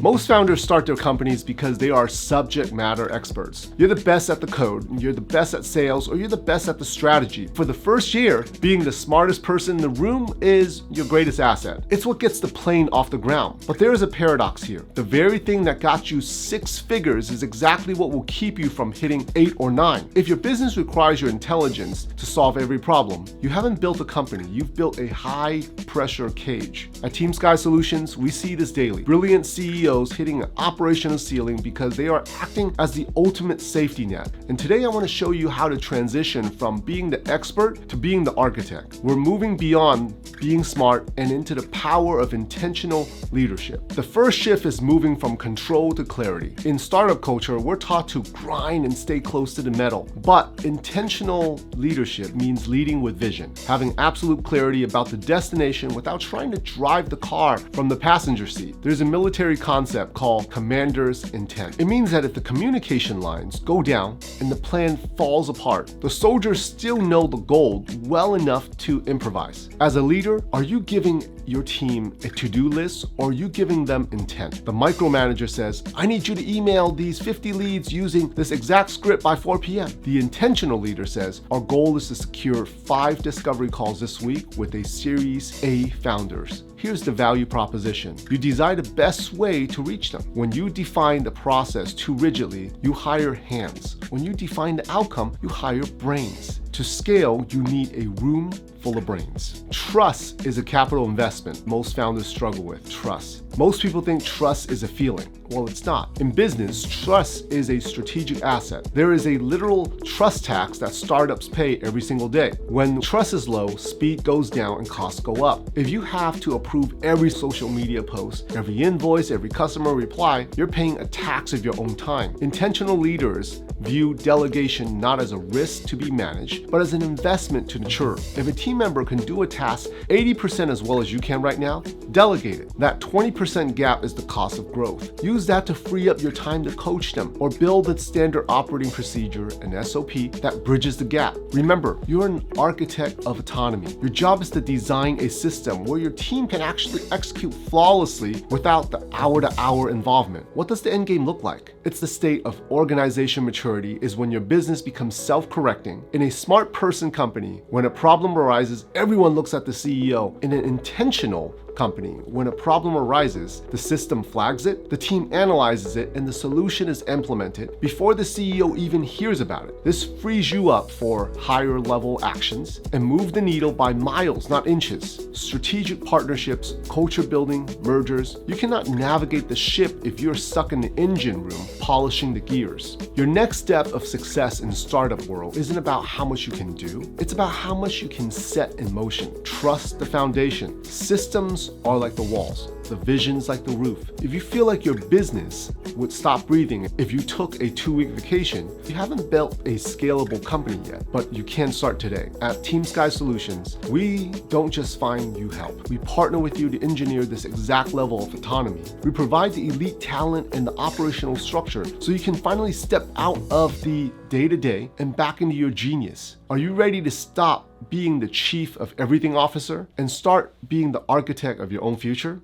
Most founders start their companies because they are subject matter experts. You're the best at the code, you're the best at sales, or you're the best at the strategy. For the first year, being the smartest person in the room is your greatest asset. It's what gets the plane off the ground. But there is a paradox here. The very thing that got you 6 figures is exactly what will keep you from hitting 8 or 9. If your business requires your intelligence to solve every problem, you haven't built a company, you've built a high-pressure cage. At Team Sky Solutions, we see this daily. Brilliant CEOs hitting an operational ceiling because they are acting as the ultimate safety net. And today I want to show you how to transition from being the expert to being the architect. We're moving beyond being smart and into the power of intentional leadership. The first shift is moving from control to clarity. In startup culture, we're taught to grind and stay close to the metal. But intentional leadership means leading with vision, having absolute clarity about the destination without trying to drive the car from the passenger seat. There's a military concept called commander's intent. It means that if the communication lines go down and the plan falls apart, the soldiers still know the goal well enough to improvise. As a leader, are you giving your team a to-do list or are you giving them intent? The micromanager says, I need you to email these 50 leads using this exact script by 4 p.m. The intentional leader says, our goal is to secure 5 discovery calls this week with a Series A founders. Here's the value proposition. You design the best way to reach them. When you define the process too rigidly, you hire hands. When you define the outcome, you hire brains. To scale, you need a room full of brains. Trust is a capital investment most founders struggle with. Trust. Most people think trust is a feeling. Well, it's not. In business, trust is a strategic asset. There is a literal trust tax that startups pay every single day. When trust is low, speed goes down and costs go up. If you have to approve every social media post, every invoice, every customer reply, you're paying a tax of your own time. Intentional leaders view delegation not as a risk to be managed, but as an investment to mature. If a team member can do a task 80% as well as you can right now, delegate it. That 20% gap is the cost of growth. Use that to free up your time to coach them or build a standard operating procedure, an SOP, that bridges the gap. Remember, you're an architect of autonomy. Your job is to design a system where your team can actually execute flawlessly without the hour-to-hour involvement. What does the end game look like? It's the state of organization maturity is when your business becomes self-correcting. In a smart person company, when a problem arises, everyone looks at the CEO. In an intentional company, when a problem arises, the system flags it, the team analyzes it, and the solution is implemented before the CEO even hears about it. This frees you up for higher level actions and move the needle by miles, not inches. Strategic partnerships, culture building, mergers. You cannot navigate the ship if you're stuck in the engine room polishing the gears. Your next step of success in startup world isn't about how much you can do, it's about how much you can set in motion. Trust the foundation. Systems are like the walls, the vision's like the roof. If you feel like your business would stop breathing if you took a 2-week vacation, you haven't built a scalable company yet, but you can start today. At Team Sky Solutions, we don't just find you help. We partner with you to engineer this exact level of autonomy. We provide the elite talent and the operational structure so you can finally step out of the day-to-day and back into your genius. Are you ready to stop being the chief of everything officer and start being the architect of your own future?